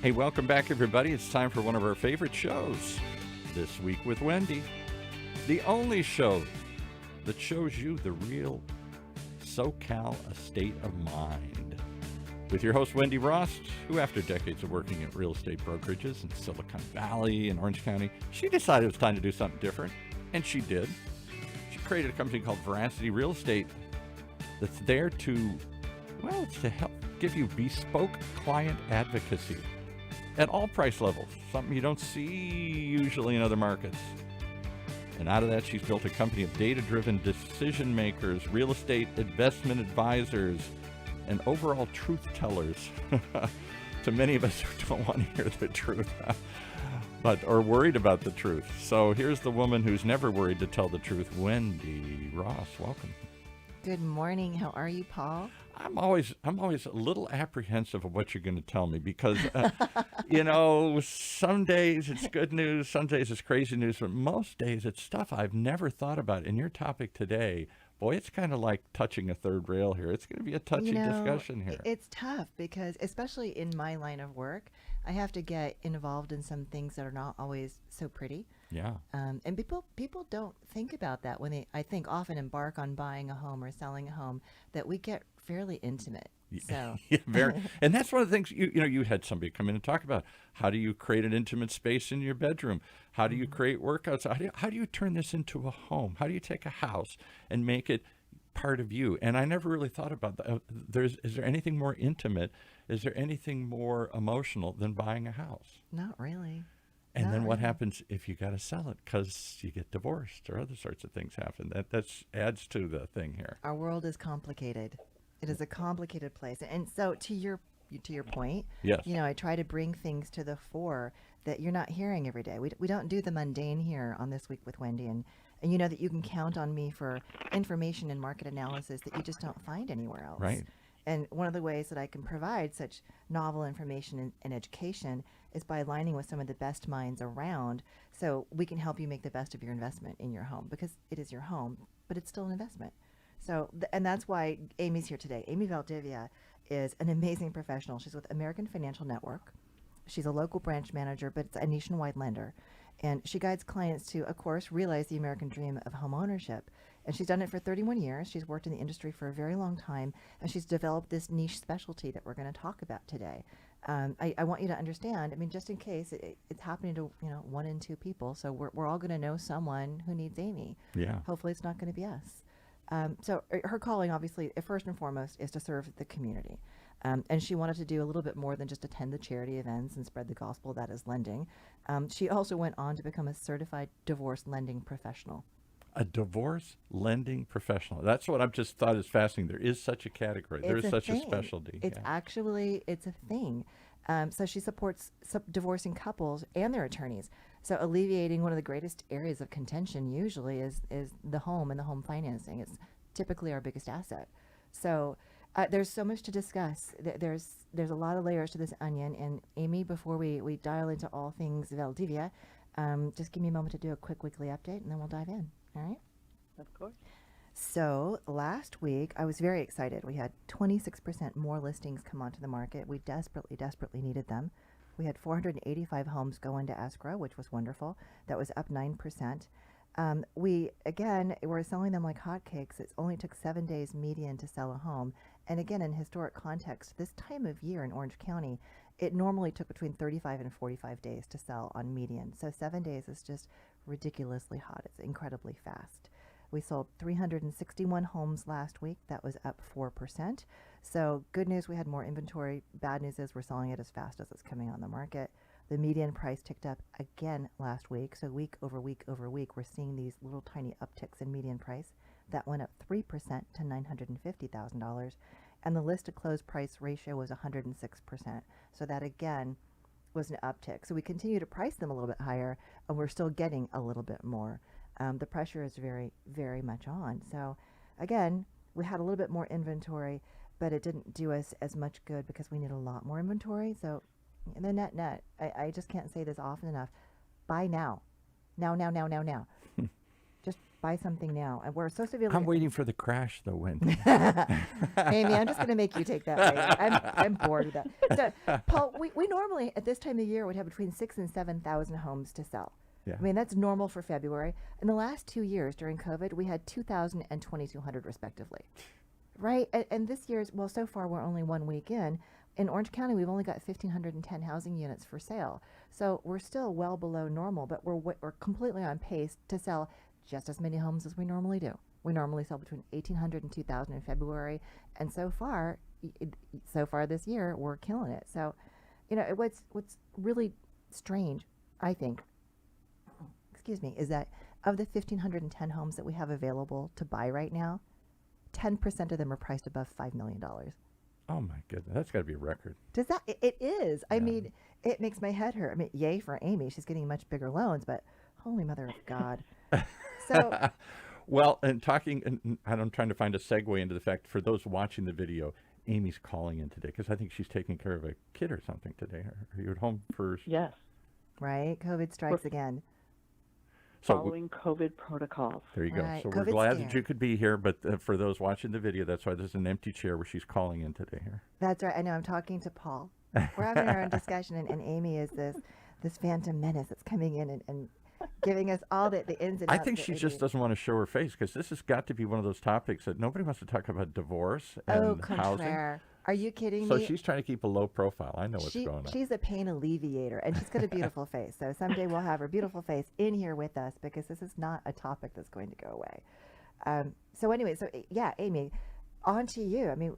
Hey, welcome back, everybody. It's time for one of our favorite shows, This Week with Wendy. The only show that shows you the real SoCal state of mind. With your host, Wendy Ross, who after decades of working at real estate brokerages in Silicon Valley and Orange County, she decided it was time to do something different, and she did. She created a company called Veracity Real Estate that's there to, well, it's to help give you bespoke client advocacy at all price levels, something you don't see usually in other markets. And out of that, she's built a company of data-driven decision makers, real estate investment advisors, and overall truth tellers to many of us who don't want to hear the truth, but are worried about the truth. So here's the woman who's never worried to tell the truth, Wendy Ross. Welcome. Good morning. How are you, Paul? I'm always a little apprehensive of what you're going to tell me because, some days it's good news, some days it's crazy news, but most days it's stuff I've never thought about. And your topic today, boy, it's kind of like touching a third rail here. It's going to be a touchy discussion here. It's tough because, especially in my line of work, I have to get involved in some things that are not always so pretty. Yeah. And people don't think about that when they, I think, often embark on buying a home or selling a home, that we get fairly intimate. So yeah, very. And that's one of the things, you had somebody come in and talk about. How do you create an intimate space in your bedroom? How do you create workouts? How do you turn this into a home? How do you take a house and make it part of you? And I never really thought about that. Is there anything more intimate? Is there anything more emotional than buying a house? Not really. And then what happens if you got to sell it because you get divorced or other sorts of things happen? That adds to the thing here. Our world is complicated. It is a complicated place. And so to your point, yes. I try to bring things to the fore that you're not hearing every day. We don't do the mundane here on This Week with Wendy. And you know that you can count on me for information and market analysis that you just don't find anywhere else. Right. And one of the ways that I can provide such novel information and education is by aligning with some of the best minds around, so we can help you make the best of your investment in your home, because it is your home, but it's still an investment. So, and that's why Amy's here today. Amy Valdivia is an amazing professional. She's with American Financial Network. She's a local branch manager, but it's a nationwide lender. And she guides clients to, of course, realize the American dream of home ownership. And she's done it for 31 years. She's worked in the industry for a very long time, and she's developed this niche specialty that we're going to talk about today. I want you to understand, just in case it's happening to, 1 in 2 people. So we're all going to know someone who needs Amy. Yeah. Hopefully it's not going to be us. So her calling, obviously, first and foremost, is to serve the community. And she wanted to do a little bit more than just attend the charity events and spread the gospel that is lending. She also went on to become a certified divorce lending professional. A divorce lending professional. That's what I've just thought is fascinating. There is such a category. There is such a specialty. It's it's a thing. So she supports divorcing couples and their attorneys. So alleviating one of the greatest areas of contention usually is the home and the home financing. It's typically our biggest asset. So there's so much to discuss. There's a lot of layers to this onion. And Amy, before we dial into all things Valdivia, just give me a moment to do a quick weekly update, and then we'll dive in. All right? Of course. So last week, I was very excited. We had 26% more listings come onto the market. We desperately needed them. We had 485 homes go into escrow, which was wonderful. That was up 9%. We're selling them like hotcakes. It only took 7 days median to sell a home. And again, in historic context, this time of year in Orange County, it normally took between 35 and 45 days to sell on median. So 7 days is just ridiculously hot. It's incredibly fast. We sold 361 homes last week. That was up 4%. So good news, we had more inventory. Bad news is we're selling it as fast as it's coming on the market. The median price ticked up again last week. So week over week over week, we're seeing these little tiny upticks in median price. That went up 3% to $950,000. And the list to close price ratio was 106%. So that again was an uptick. So we continue to price them a little bit higher, and we're still getting a little bit more. The pressure is very, very much on. So again, we had a little bit more inventory, but it didn't do us as much good because we need a lot more inventory. So the net, I just can't say this often enough. Buy now. Now. Just buy something now. And we're so severely. I'm waiting for the crash, though, Wendy. Amy, I'm just going to make you take that later. I'm bored with that. So, Paul, we normally at this time of year would have between 6,000 and 7,000 homes to sell. Yeah. I mean, that's normal for February. In the last 2 years during COVID, we had 2,000 and 2,200 respectively. Right? And this year's, well, so far we're only 1 week in. In Orange County, we've only got 1,510 housing units for sale. So we're still well below normal, but we're completely on pace to sell just as many homes as we normally do. We normally sell between 1,800 and 2,000 in February. And so far this year, we're killing it. So, what's really strange, I think, is that of the 1,510 homes that we have available to buy right now, 10% of them are priced above $5 million. Oh, my goodness. That's got to be a record. Does that? It is. Yeah. I mean, it makes my head hurt. I mean, yay for Amy. She's getting much bigger loans, but holy mother of God. So, well, and I'm trying to find a segue into the fact, for those watching the video, Amy's calling in today because I think she's taking care of a kid or something today. Are you at home for? Yes. right? COVID strikes again. So Following COVID protocols. there you go. Right. So we're COVID's glad there. that you could be here, but for those watching the video, that's why there's an empty chair where she's calling in today here. That's right. I know. I'm talking to Paul. We're having our own discussion, and Amy is this phantom menace that's coming in and giving us all the ins and outs. I think she just doesn't want to show her face because this has got to be one of those topics that nobody wants to talk about divorce and housing. Contraire. Are you kidding So me? she's trying to keep a low profile. I know what's going on. She's a pain alleviator, and she's got a beautiful face. So someday we'll have her beautiful face in here with us because this is not a topic that's going to go away. So anyway, yeah, Amy, on to you. I mean,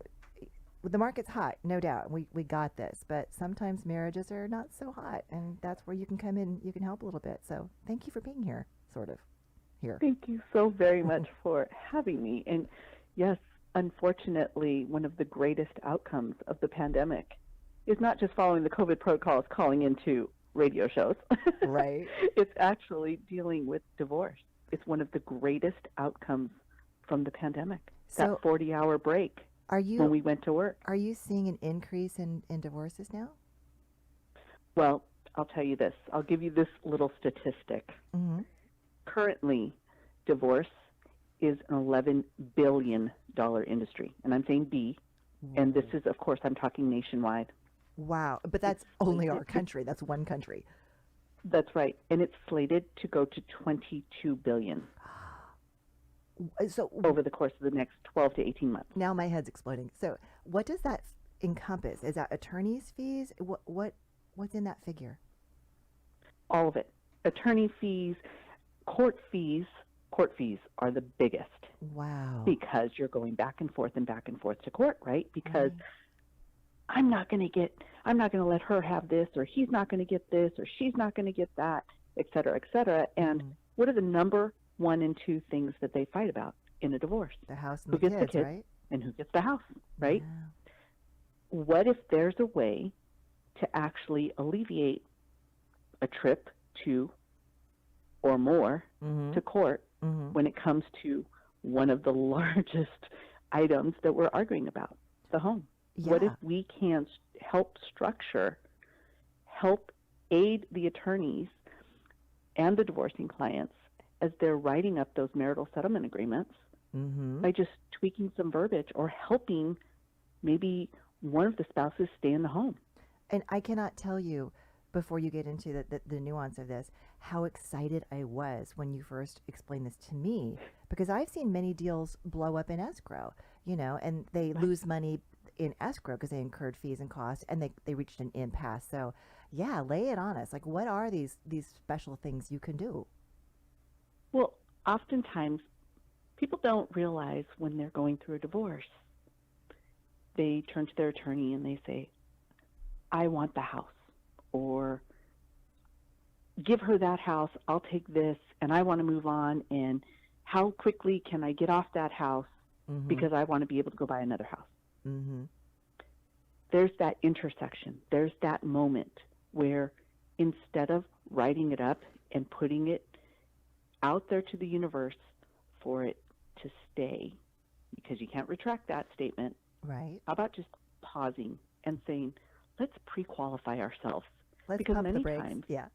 the market's hot, no doubt. We got this, but sometimes marriages are not so hot, and that's where you can come in. You can help a little bit. So thank you for being here, sort of, here. Thank you so very much for having me. And yes, unfortunately, one of the greatest outcomes of the pandemic is not just following the COVID protocols, calling into radio shows. Right. It's actually dealing with divorce. It's one of the greatest outcomes from the pandemic. So that 40-hour break when we went to work. Are you seeing an increase in divorces now? Well, I'll tell you this. I'll give you this little statistic. Mm-hmm. Currently, divorce is an $11 billion industry. And I'm saying B. And this is, of course, I'm talking nationwide. Wow. But that's only our country. That's one country. That's right. And it's slated to go to $22 billion So over the course of the next 12 to 18 months. now my head's exploding. So what does that encompass? Is that attorney's fees? What's in that figure? All of it. Attorney fees, court fees. Court fees are the biggest. Wow. Because you're going back and forth to court, right? Because I'm not going to let her have this, or he's not going to get this, or she's not going to get that, et cetera, et cetera. And what are the number 1 and 2 things that they fight about in a divorce? The house and Who the gets kids, the kids, right? and who gets the house, right? Wow. What if there's a way to actually alleviate a trip to or more to court when it comes to one of the largest items that we're arguing about, the home? Yeah. What if we can help aid the attorneys and the divorcing clients as they're writing up those marital settlement agreements by just tweaking some verbiage or helping maybe one of the spouses stay in the home? And I cannot tell you, before you get into the nuance of this, how excited I was when you first explained this to me, because I've seen many deals blow up in escrow, and they lose money in escrow because they incurred fees and costs, and they reached an impasse. So, yeah, lay it on us. Like, what are these special things you can do? Well, oftentimes people don't realize when they're going through a divorce, they turn to their attorney and they say, I want the house, or give her that house, I'll take this, and I want to move on, and how quickly can I get off that house because I want to be able to go buy another house? There's that intersection. There's that moment where instead of writing it up and putting it out there to the universe for it to stay, because you can't retract that statement, Right. how about just pausing and saying, let's pre-qualify ourselves? Let's because pump the many brakes. times, Yeah.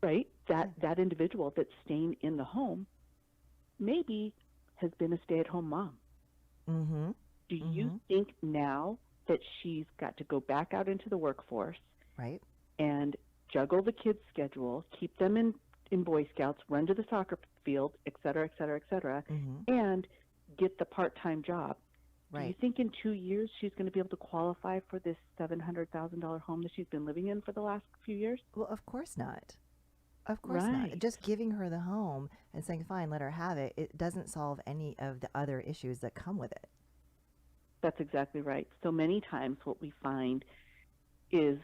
right, that individual that's staying in the home maybe has been a stay-at-home mom. Mm-hmm. Do you think now that she's got to go back out into the workforce Right. and juggle the kids' schedule, keep them in Boy Scouts, run to the soccer field, et cetera, et cetera, et cetera, and get the part-time job? Do you Right. think in 2 years she's going to be able to qualify for this $700,000 home that she's been living in for the last few years? Well, of course not. Of course not. Right. Just giving her the home and saying, fine, let her have it, it doesn't solve any of the other issues that come with it. That's exactly right. So many times what we find is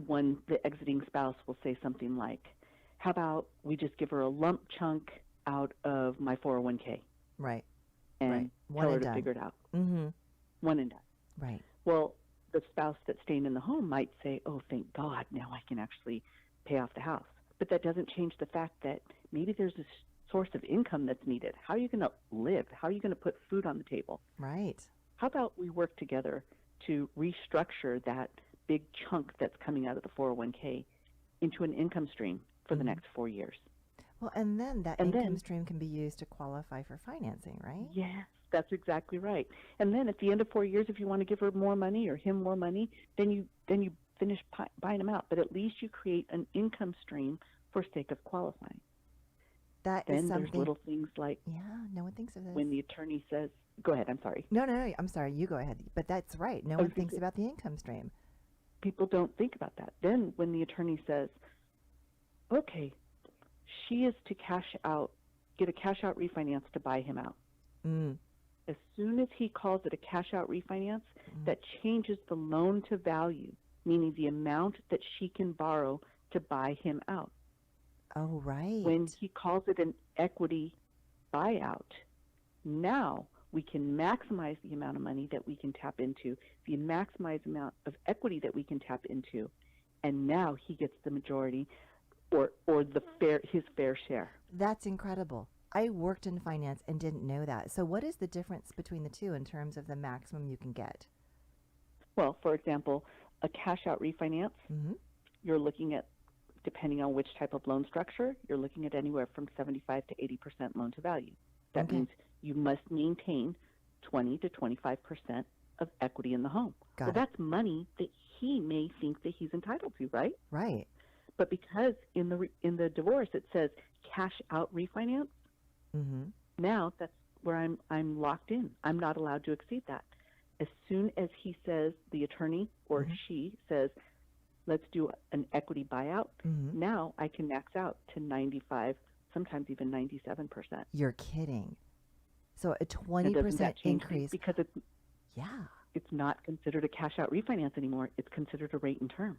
when the exiting spouse will say something like, how about we just give her a lump chunk out of my 401k Right. and Right. One tell her and to done. figure it out. Mm-hmm. One and done. Right. Well, the spouse that's staying in the home might say, oh, thank God, now I can actually pay off the house. But that doesn't change the fact that maybe there's a source of income that's needed. How are you going to live? How are you going to put food on the table? Right. How about we work together to restructure that big chunk that's coming out of the 401k into an income stream for the next 4 years? Well, and then that And income then- stream can be used to qualify for financing, right? Yes, that's exactly right. And then at the end of 4 years, if you want to give her more money or him more money, then you finish buying them out. But at least you create an income stream for sake of qualifying. That is Then there's something. little things like Yeah, no one thinks of this. when the attorney says, go ahead, I'm sorry. No, I'm sorry. You go ahead. But that's right. No was one gonna thinks say- about the income stream. People don't think about that. Then when the attorney says, okay, she is to get a cash out refinance to buy him out. Mm. As soon as he calls it a cash out refinance, that changes the loan to value, meaning the amount that she can borrow to buy him out. Oh, right. When he calls it an equity buyout, now we can maximize the amount of money that we can tap into, the maximized amount of equity that we can tap into, and now he gets the majority or his fair share. That's incredible. I worked in finance and didn't know that. So what is the difference between the two in terms of the maximum you can get? Well, for example, a cash out refinance, you're looking at, depending on which type of loan structure, you're looking at anywhere from 75 to 80% loan to value. That Okay. means you must maintain 20 to 25% of equity in the home. Got Well, it. that's money that he may think that he's entitled to, right? Right. But because in the divorce it says cash out refinance, Mm-hmm. now that's where I'm locked in. I'm not allowed to exceed that. As soon as he says, the attorney or she says, let's do an equity buyout, now I can max out to 95, sometimes even 97%. You're kidding. So a And 20% doesn't that change things? increase. Because Yeah. it's not considered a cash out refinance anymore. It's considered a rate and term.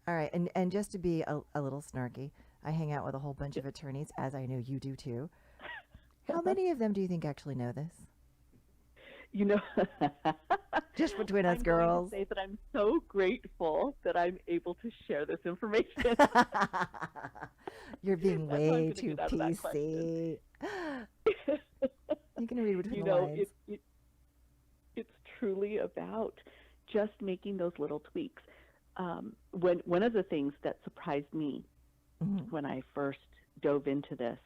All right. And just to be a little snarky, I hang out with a whole bunch of attorneys, as I know you do too. How many of them do you think actually know this? You know, Just between us I'm girls. going to say that I'm so grateful that I'm able to share this information. You're being That's how I'm way gonna too get out of that PC. You can read between You the know, lines. it's truly about just making those little tweaks. One of the things that surprised me when I first dove into this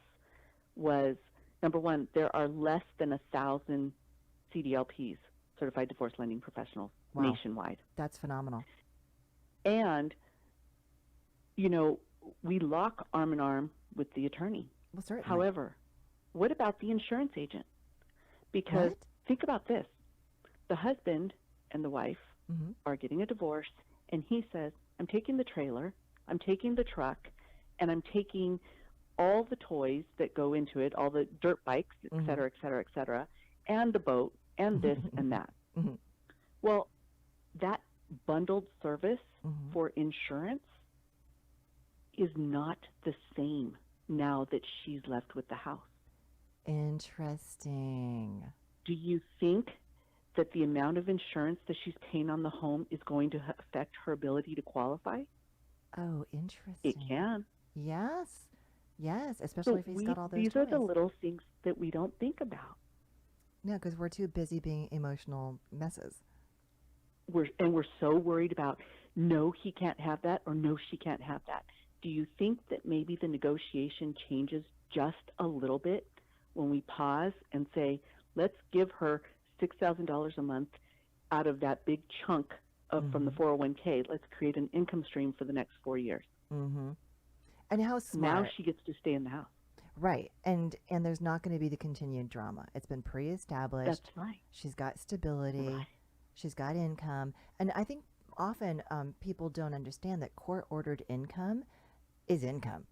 was, number one, there are less than 1,000 CDLPs, Certified Divorce Lending Professionals, Wow. nationwide. That's phenomenal. And, you know, we lock arm in arm with the attorney. Well, certainly. However, what about the insurance agent? Because What? think about this. The husband and the wife Mhm. are getting a divorce, and he says, I'm taking the trailer, I'm taking the truck, and I'm taking all the toys that go into it, all the dirt bikes, et cetera, and the boat, and this and that. Mhm. Well, that bundled service for insurance is not the same now that she's left with the house. Interesting. Do you think that the amount of insurance that she's paying on the home is going to affect her ability to qualify? Oh, interesting. It can. Yes. Yes, especially if he's got all those these are the toys. little things that we don't think about. No, because we're too busy being emotional messes. We're so worried about, no, he can't have that, or no, she can't have that. do you think that maybe the negotiation changes just a little bit when we pause and say, let's give her $6,000 a month out of that big chunk from the 401k? Let's create an income stream for the next 4 years. Mm-hmm. And how smart. Now she gets to stay in the house. Right. And there's not going to be the continued drama. It's been pre-established. That's right. She's got stability. Right. She's got income. And I think often people don't understand that court-ordered income is income.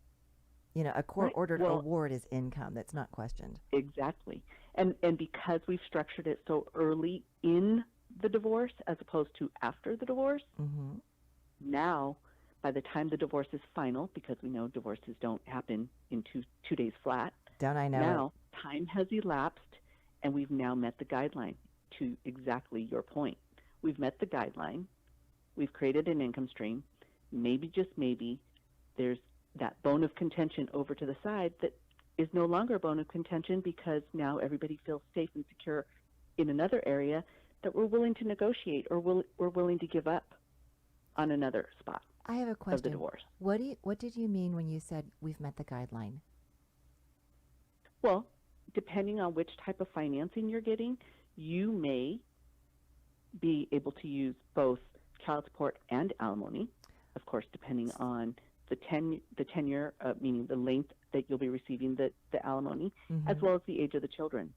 You know, a court-ordered award is income. That's not questioned. Exactly. And because we've structured it so early in the divorce as opposed to after the divorce, now by the time the divorce is final, because we know divorces don't happen in two days flat. Don't I know? Now time has elapsed, and we've now met the guideline. To exactly your point, we've met the guideline. We've created an income stream. Maybe, just maybe, there's that bone of contention over to the side that is no longer a bone of contention because now everybody feels safe and secure in another area that we're willing to negotiate or we're willing to give up on another spot. I have a question. Of the divorce. What did you mean when you said we've met the guideline? Well, depending on which type of financing you're getting, you may be able to use both child support and alimony, of course, depending on the tenure, meaning the length that you'll be receiving the alimony, as well as the age of the children.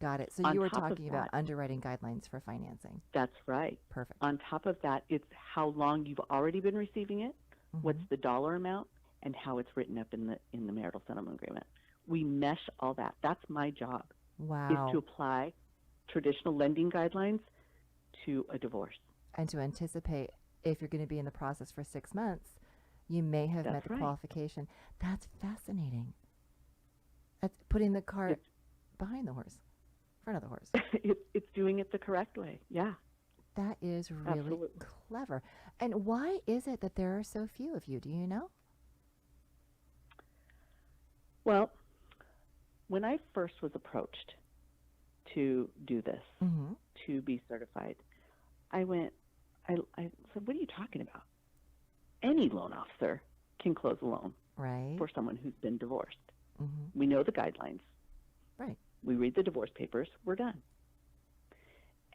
Got it. So you were talking about underwriting guidelines for financing. That's right. Perfect. On top of that, it's how long you've already been receiving it, what's the dollar amount, and how it's written up in the marital settlement agreement. We mesh all that. That's my job. Wow. Is to apply traditional lending guidelines to a divorce. And to anticipate if you're going to be in the process for 6 months, you may have met the qualification. That's fascinating. That's putting the cart behind the horse, front of the horse. It's doing it the correct way. Yeah. That is really clever. And why is it that there are so few of you? Do you know? Well, when I first was approached to do this, to be certified, I said, what are you talking about? Any loan officer can close a loan for someone who's been divorced. We know the guidelines. Right. We read the divorce papers. We're done.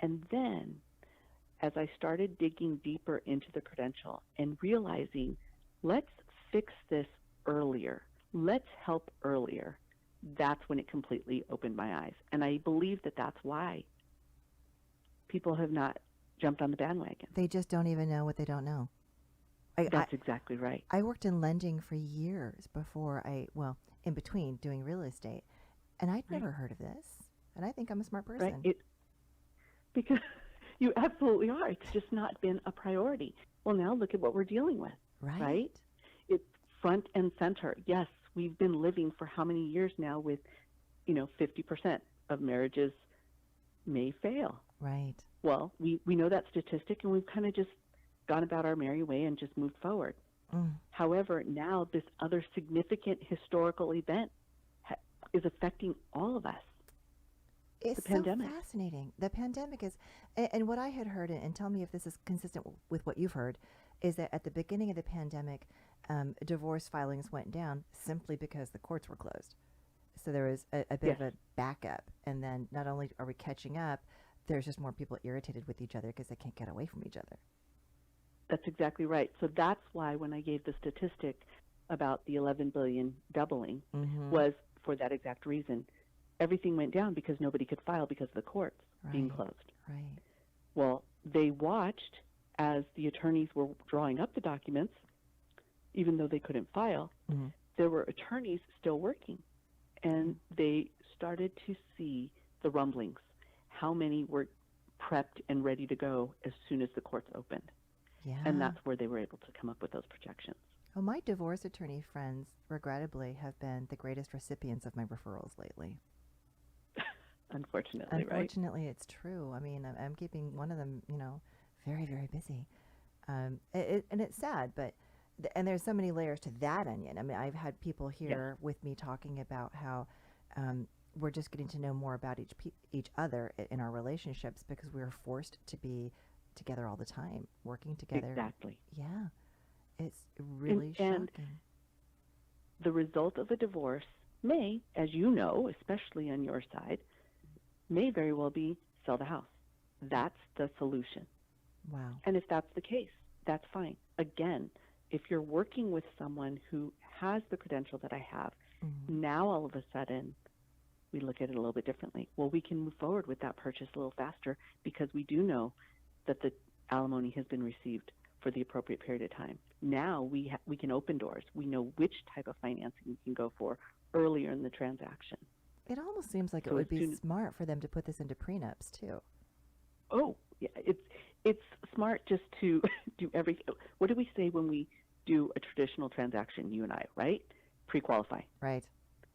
And then as I started digging deeper into the credential and realizing, let's fix this earlier. Let's help earlier. That's when it completely opened my eyes. And I believe that that's why people have not jumped on the bandwagon. They just don't even know what they don't know. That's exactly right. I worked in lending for years before in between doing real estate. And I'd never heard of this. And I think I'm a smart person. Right. Because you absolutely are. It's just not been a priority. Well, now look at what we're dealing with. Right? It's front and center. Yes, we've been living for how many years now with, 50% of marriages may fail. Right. Well, we know that statistic, and we've kind of just gone about our merry way and just moved forward. However, now this other significant historical event is affecting all of us. It's the pandemic. So fascinating. The pandemic is, and what I had heard, and tell me if this is consistent with what you've heard, is that at the beginning of the pandemic, divorce filings went down simply because the courts were closed. So there was a bit of a backup. And then not only are we catching up, there's just more people irritated with each other because they can't get away from each other. That's exactly right. So that's why when I gave the statistic about the 11 billion doubling was for that exact reason. Everything went down because nobody could file because of the courts being closed. Right. Well, they watched as the attorneys were drawing up the documents, even though they couldn't file. There were attorneys still working, and they started to see the rumblings, how many were prepped and ready to go as soon as the courts opened. Yeah. And that's where they were able to come up with those projections. Well, my divorce attorney friends, regrettably, have been the greatest recipients of my referrals lately. Unfortunately, it's true. I mean, I'm keeping one of them, very, very busy. And it's sad, but, and there's so many layers to that onion. I mean, I've had people here with me talking about how we're just getting to know more about each other in our relationships because we were forced to be together all the time, working together. Exactly. Yeah. It's really shocking. the result of a divorce may, as you know, especially on your side, may very well be sell the house. That's the solution. Wow. And if that's the case, that's fine. Again, if you're working with someone who has the credential that I have, now all of a sudden we look at it a little bit differently. Well, we can move forward with that purchase a little faster because we do know that the alimony has been received for the appropriate period of time. Now we can open doors. We know which type of financing we can go for earlier in the transaction. It almost seems like So it would as be soon- smart for them to put this into prenups too. Oh, yeah, it's smart just to do everything. What do we say when we do a traditional transaction, you and I, right? Pre-qualify. Right.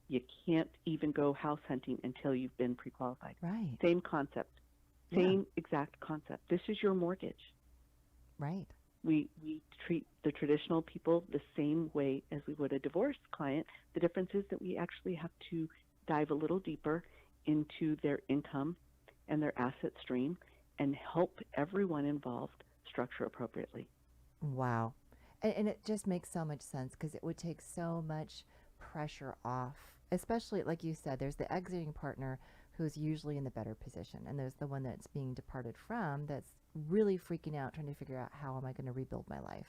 You can't even go house hunting until you've been pre-qualified. Right. Same concept. Yeah. Same exact concept. This is your mortgage. Right. We treat the traditional people the same way as we would a divorce client. The difference is that we actually have to dive a little deeper into their income and their asset stream and help everyone involved structure appropriately. Wow. And it just makes so much sense because it would take so much pressure off, especially like you said, there's the exiting partner who's usually in the better position. And there's the one that's being departed from that's really freaking out, trying to figure out how am I going to rebuild my life.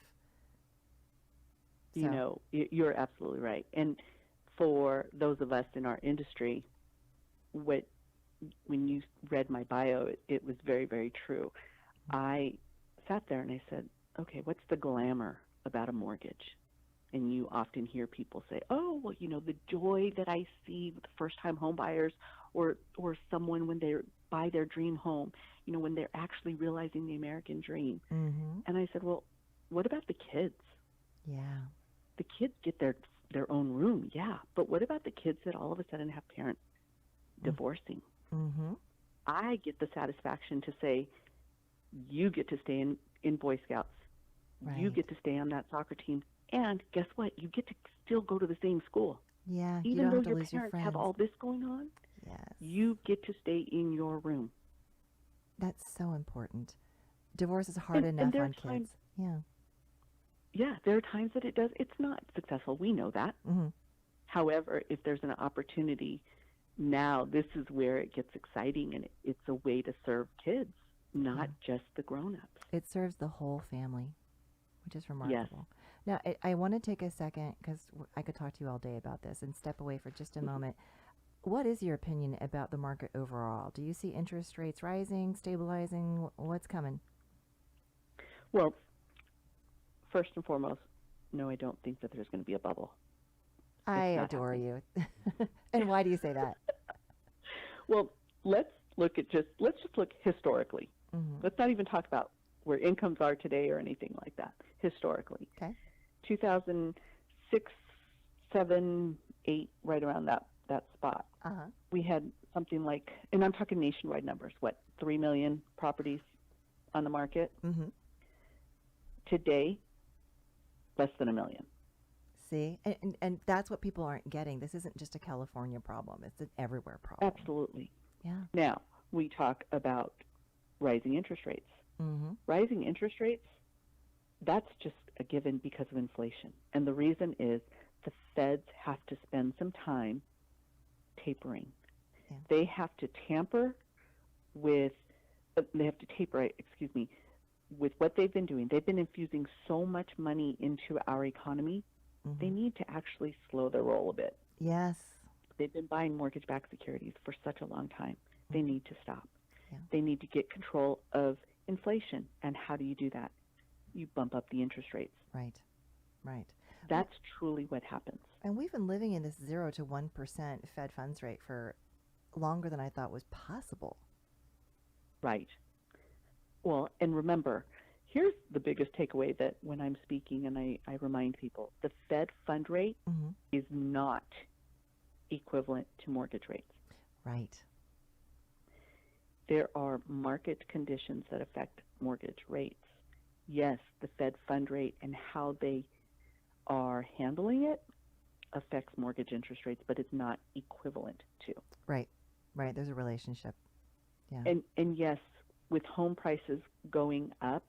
You know, you're absolutely right. And for those of us in our industry, when you read my bio, it was very, very true. I sat there and I said, okay, what's the glamour about a mortgage? And you often hear people say, oh, well, you know, the joy that I see with first-time home buyers or someone when they buy their dream home, you know, when they're actually realizing the American dream. Mm-hmm. And I said, well, what about the kids? Yeah. The kids get their own room, yeah. But what about the kids that all of a sudden have parents divorcing? Mm-hmm. I get the satisfaction to say, you get to stay in Boy Scouts. Right. You get to stay on that soccer team. And guess what? You get to still go to the same school. Yeah. You Even don't though have to your lose your parents friends. have all this going on, Yes. you get to stay in your room. That's so important. Divorce is hard And enough there are on kids. times- Yeah. Yeah, there are times that it's not successful. We know that. Mm-hmm. However, if there's an opportunity, now this is where it gets exciting, and it's a way to serve kids, not just the grown-ups. It serves the whole family, which is remarkable. Now, I want to take a second because I could talk to you all day about this and step away for just a moment. What is your opinion about the market overall? Do you see interest rates rising, stabilizing? What's coming? Well, first and foremost, no, I don't think that there's going to be a bubble. I not adore you. And why do you say that? Well, let's just look historically. Mm-hmm. Let's not even talk about where incomes are today or anything like that. Historically, Okay. 2006, 7, 8, right around that spot. Uh-huh. We had something like, and I'm talking nationwide numbers, 3 million properties on the market. Mm-hmm. Today, less than 1 million. See? And that's what people aren't getting. This isn't just a California problem. It's an everywhere problem. Absolutely. Yeah. Now, we talk about rising interest rates. Mm-hmm. Rising interest rates, that's just a given because of inflation. And the reason is the feds have to spend some time tapering. Yeah. They have to taper with what they've been doing. They've been infusing so much money into our economy. Mm-hmm. They need to actually slow their roll a bit. Yes. They've been buying mortgage-backed securities for such a long time. They need to stop. Yeah. They need to get control of inflation. And how do you do that? You bump up the interest rates. Right. Right. That's truly what happens. And we've been living in this 0 to 1% Fed funds rate for longer than I thought was possible. Right. Well, and remember, here's the biggest takeaway that when I'm speaking and I remind people, the Fed fund rate Mm-hmm. is not equivalent to mortgage rates. Right. There are market conditions that affect mortgage rates. Yes, the Fed fund rate and how they are handling it affects mortgage interest rates, but it's not equivalent to. Right. Right. There's a relationship. Yeah. And yes, with home prices going up,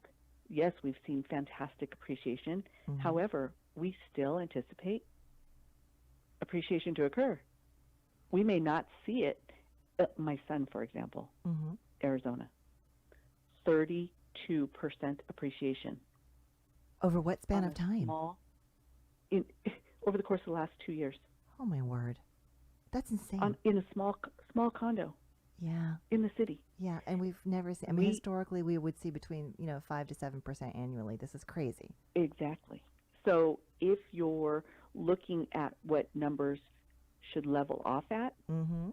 yes, we've seen fantastic appreciation. Mm-hmm. However, we still anticipate appreciation to occur. We may not see it. My son, for example, Mm-hmm. Arizona, 32% appreciation. Over what span on of a time? Small, over the course of the last 2 years. Oh my word, that's insane. In a small condo Yeah, in the city. yeah, and we've never seen. I mean, historically, we would see between 5 to 7% annually. This is crazy. Exactly. So if you're looking at what numbers should level off at, Mm-hmm.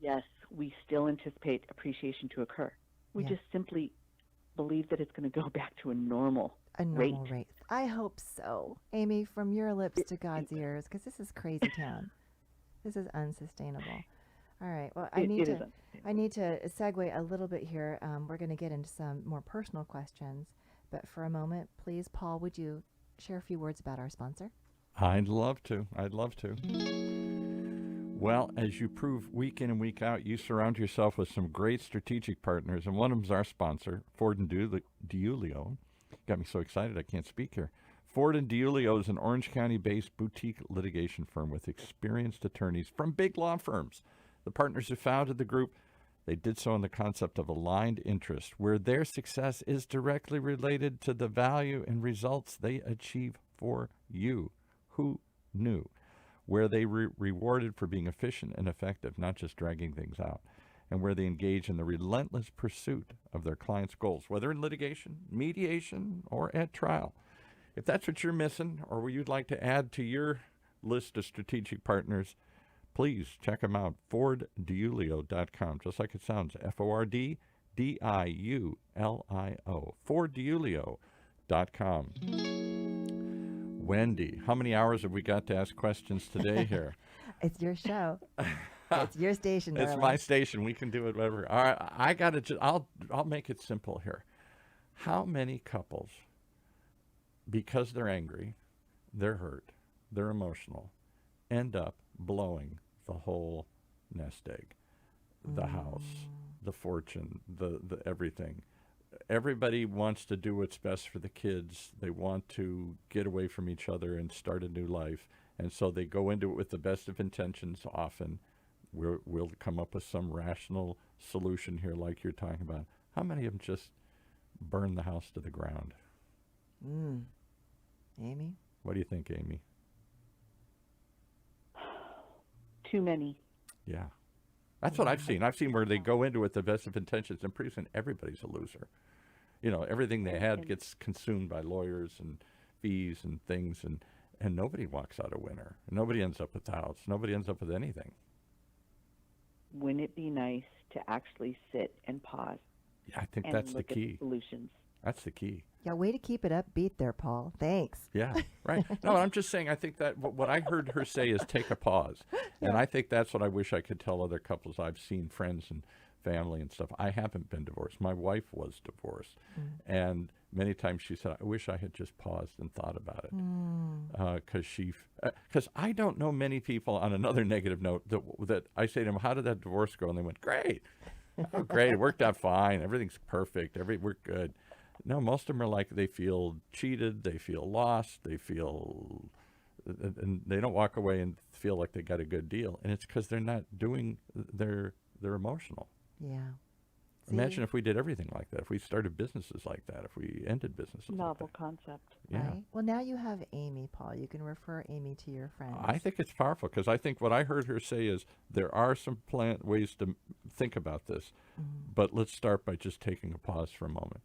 yes, we still anticipate appreciation to occur. We Yeah. just simply believe that it's going to go back to a normal A normal rate. I hope so, Amy. From your lips to God's ears, because this is crazy town. This is unsustainable. All right. Well, I need to segue a little bit here. We're going to get into some more personal questions, but for a moment, please, Paul, would you share a few words about our sponsor? I'd love to. I'd love to. Well, as you prove week in and week out, you surround yourself with some great strategic partners, and one of them's our sponsor, Ford and DiUlio. Got me so excited I can't speak here. Ford and DiUlio is an Orange County-based boutique litigation firm with experienced attorneys from big law firms. The partners who founded the group, they did so in the concept of aligned interest, where their success is directly related to the value and results they achieve for you. Who knew? Where they rewarded for being efficient and effective, not just dragging things out, and where they engage in the relentless pursuit of their clients' goals, whether in litigation, mediation, or at trial. If that's what you're missing, or you'd like to add to your list of strategic partners, please check them out, FordDiulio.com, just like it sounds, FORDDIULIO, FordDiulio.com. Wendy, how many hours have we got to ask questions today here? It's your show. It's your station, darling. It's my station. We can do it whatever. All right, I'll make it simple here. How many couples, because they're angry, they're hurt, they're emotional, end up blowing the whole nest egg, the house, the fortune, the everything? Everybody wants to do what's best for the kids. They want to get away from each other and start a new life. And so they go into it with the best of intentions often. We'll come up with some rational solution here like you're talking about. How many of them just burn the house to the ground? Amy? What do you think, Amy? Too many. Yeah. That's what I've seen. I've seen where they go into it with the best of intentions, and pretty soon everybody's a loser. Everything they had gets consumed by lawyers and fees and things, and nobody walks out a winner. Nobody ends up with the house. Nobody ends up with anything. Wouldn't it be nice to actually sit and pause? Yeah, I think and that's the look key. At solutions. That's the key. Yeah, way to keep it upbeat there, Paul. Thanks. Yeah, right. No, I'm just saying, I think that what I heard her say is take a pause. And I think that's what I wish I could tell other couples. I've seen friends and family and stuff. I haven't been divorced. My wife was divorced. And many times she said, I wish I had just paused and thought about it. Because I don't know many people, on another negative note, that I say to them, how did that divorce go? And they went, great. Oh, great. It worked out fine. Everything's perfect. We're good. No, most of them are like they feel cheated, they feel lost, and they don't walk away and feel like they got a good deal. And it's because they're not doing, they're emotional. Yeah. See? Imagine if we did everything like that, if we started businesses like that, if we ended businesses Novel like that. concept. Yeah. Right? Well, now you have Amy, Paul. You can refer Amy to your friends. I think it's powerful because I think what I heard her say is there are some ways to think about this, but let's start by just taking a pause for a moment.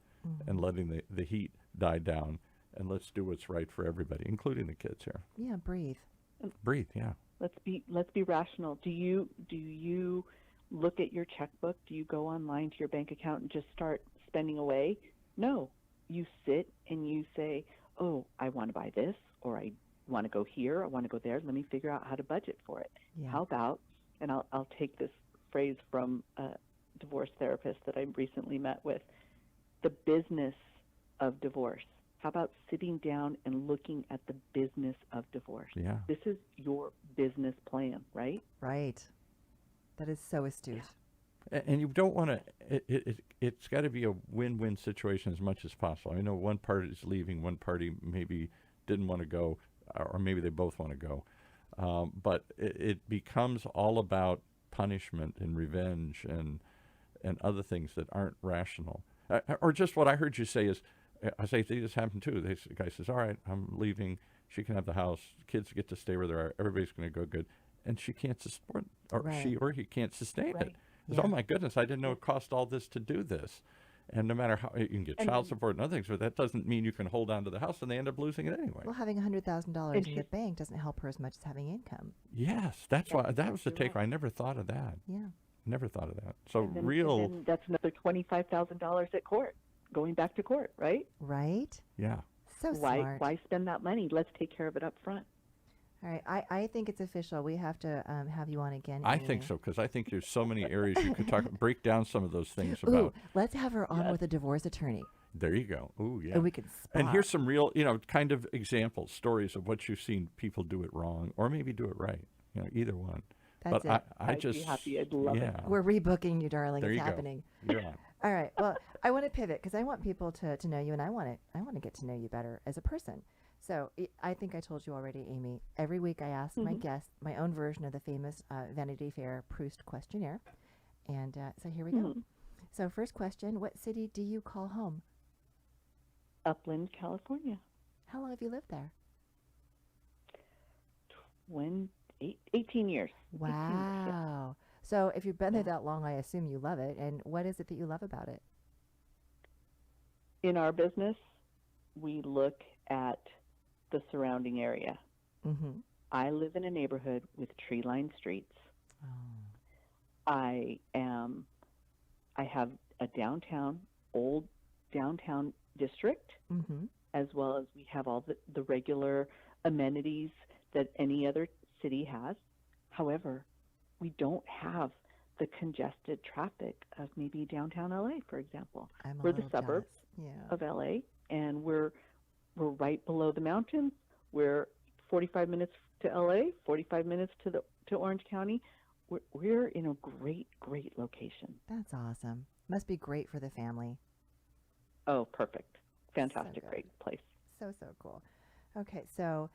And letting the heat die down, and let's do what's right for everybody, including the kids here. Yeah, breathe. Breathe, yeah. Let's be rational. Do you look at your checkbook? Do you go online to your bank account and just start spending away? No. You sit and you say, oh, I want to buy this, or I want to go here, I want to go there. Let me figure out how to budget for it. Yeah. How about, and I'll take this phrase from a divorce therapist that I recently met with, the business of divorce. How about sitting down and looking at the business of divorce? Yeah. This is your business plan, right? Right. That is so astute. And you don't want to, it's got to be a win-win situation as much as possible. I know one party is leaving, one party maybe didn't want to go, or maybe they both want to go. But it becomes all about punishment and revenge and other things that aren't rational. Or just what I heard you say is, I say this happened too. The guy says, "All right, I'm leaving. She can have the house. Kids get to stay where they are. Everybody's going to go good." And she can't support, or Right. she or he can't sustain it. Right. It's, Yeah. oh my goodness, I didn't know it cost all this to do this. And no matter how you can get child support and other things, but that doesn't mean you can hold on to the house, and they end up losing it anyway. Well, having $100,000 And in the bank doesn't help her as much as having income. Yes, that's why that was the exactly take. I never thought of that. Yeah. Never thought of that. So and then, real, and then that's another $25,000 at court, going back to court, right? Right? yeah. So smart. Why spend that money? Let's take care of it up front. All right. I think it's official. We have to have you on again. I think Amy. so, because I think there's so many areas you could break down some of those things Ooh, about. let's have her on with a divorce attorney. There you go. Ooh, yeah. And we can spot. And here's some real, kind of examples, stories of what you've seen people do it wrong, or maybe do it right. Either one. That's but it. I I'd just, be happy. I'd love it. yeah. We're rebooking you, darling. There it's you go. happening. You're on. All right. Well, I want to pivot because I want people to know you, and I want to get to know you better as a person. So I think I told you already, Amy. Every week I ask my guests my own version of the famous Vanity Fair Proust questionnaire, and so here we go. So first question: what city do you call home? Upland, California. How long have you lived there? 18 years. 18 years, yeah. Wow. So if you've been there that long, I assume you love it. And what is it that you love about it? In our business, we look at the surrounding area. Mm-hmm. I live in a neighborhood with tree-lined streets. Oh. I have a old downtown district, Mm-hmm. as well as we have all the regular amenities that any other city has. However, we don't have the congested traffic of maybe downtown LA, for example. I'm a We're the little suburbs jealous. Yeah. of LA, and we're right below the mountains. We're 45 minutes to LA, 45 minutes to Orange County. We're in a great location. That's awesome. Must be great for the family. Oh, perfect. Fantastic, good. great place. So cool. Okay, so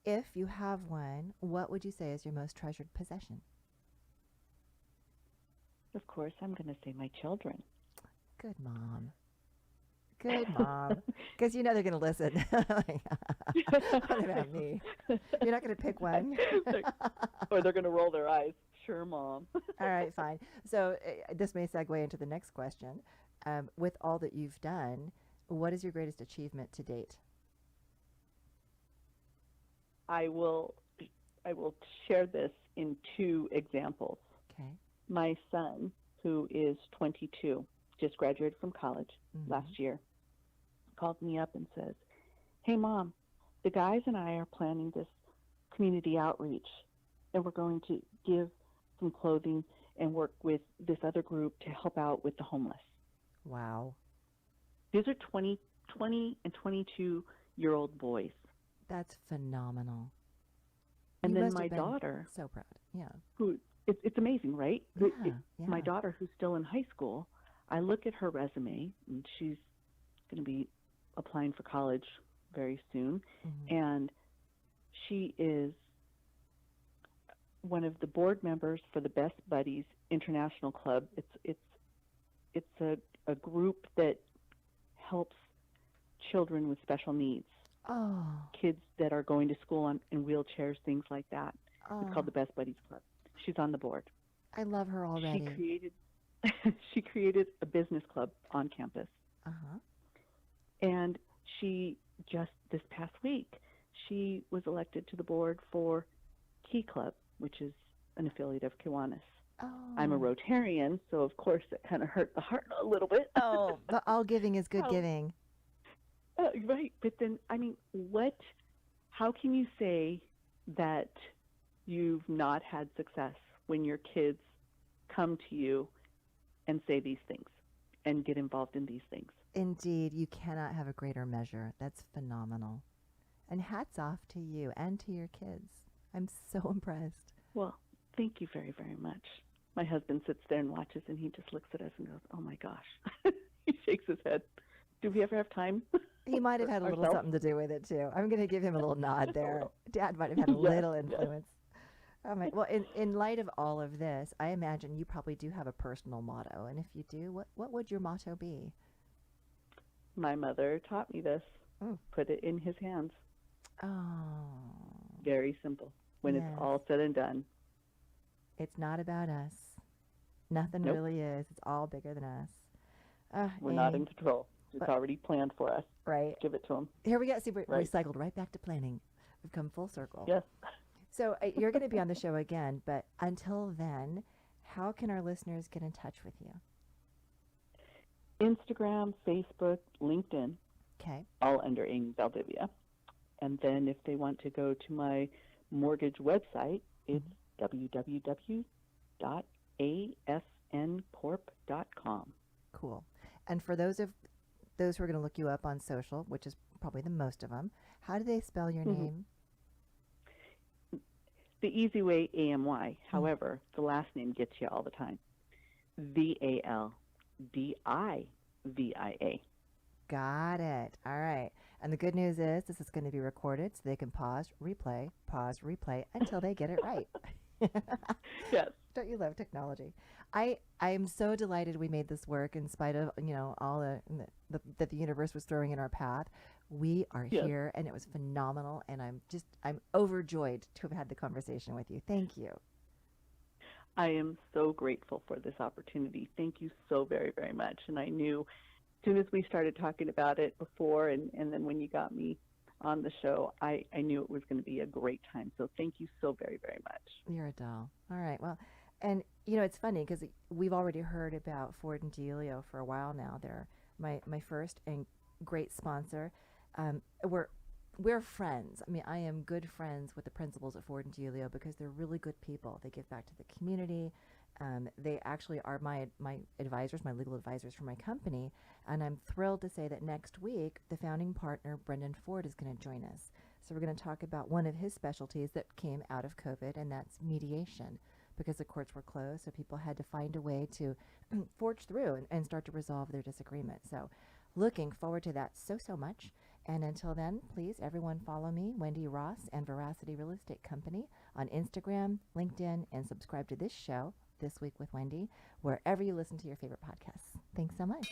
if you have one, what would you say is your most treasured possession? Of course, I'm going to say my children. Good mom. Good mom. Because you know they're going to listen. What about me? You're not going to pick one? Or they're going to roll their eyes. Sure, Mom. All right, fine. So this may segue into the next question. With all that you've done, what is your greatest achievement to date? I will share this in two examples. Okay. My son, who is 22, just graduated from college last year, called me up and says, "Hey, Mom, the guys and I are planning this community outreach, and we're going to give some clothing and work with this other group to help out with the homeless." Wow. These are 20 and 22-year-old boys. That's phenomenal. And You then must my have been daughter, so proud. Yeah. who it's amazing, right? Yeah, My yeah. daughter, who's still in high school, I look at her resume, and she's going to be applying for college very soon, and she is one of the board members for the Best Buddies International Club. It's a group that helps children with special needs, Oh. kids that are going to school in wheelchairs, things like that. It's called the Best Buddies Club. She's on the board. I love her already. She created a business club on campus, Uh-huh. and she just this past week she was elected to the board for Key Club, which is an affiliate of Kiwanis. Oh. I'm a Rotarian, so of course it kind of hurt the heart a little bit. Oh, but all giving is good giving. Right, but then I mean, how can you say that you've not had success when your kids come to you and say these things and get involved in these things? Indeed, you cannot have a greater measure. That's phenomenal. And hats off to you and to your kids. I'm so impressed. Well, thank you very, very much. My husband sits there and watches, and he just looks at us and goes, "Oh my gosh." He shakes his head. Do we ever have time? He might have had a little Ourselves? something to do with it too. I'm going to give him a little nod Just a there. little. Dad might have had a Yes, little yes. influence. Well, in light of all of this, I imagine you probably do have a personal motto. And if you do, what would your motto be? My mother taught me this. Oh, Put it in his hands. oh, Very simple. When it's yes. all said and done. It's not about us. Nothing Nope. really is. It's all bigger than us. We're not Amy, in control. It's but- already planned for us. right. Give it to him. Here we go. See, we Right. cycled right back to planning. We've come full circle. Yes. So you're going to be on the show again, but until then, how can our listeners get in touch with you? Instagram, Facebook, LinkedIn, Okay. all under Amy Valdivia. And then if they want to go to my mortgage website, it's www.asncorp.com. Cool. And for those who are going to look you up on social, which is probably the most of them, how do they spell your Mhm. name? The easy way, AMY. However, the last name gets you all the time. VALDIVIA. Got it. All right. And the good news is this is going to be recorded so they can pause, replay, until they get it right. Yes. Don't you love technology? I am so delighted we made this work in spite of, all that the universe was throwing in our path. We are Yes. here and it was phenomenal, and I'm overjoyed to have had the conversation with you. Thank you. I am so grateful for this opportunity. Thank you so very, very much. And I knew as soon as we started talking about it before and then when you got me on the show, I knew it was going to be a great time. So thank you so very, very much. You're a doll. All right. Well, and it's funny because we've already heard about Ford and Giulio for a while now. They're my first and great sponsor. We're friends. I mean, I am good friends with the principals at Ford and Giulio because they're really good people. They give back to the community. They actually are my advisors, my legal advisors for my company. And I'm thrilled to say that next week, the founding partner, Brendan Ford, is going to join us. So we're going to talk about one of his specialties that came out of COVID, and that's mediation, because the courts were closed. So people had to find a way to forge through and start to resolve their disagreement. So looking forward to that so much. And until then, please, everyone follow me, Wendy Ross, and Veracity Real Estate Company on Instagram, LinkedIn, and subscribe to this show, This Week with Wendy, wherever you listen to your favorite podcasts. Thanks so much.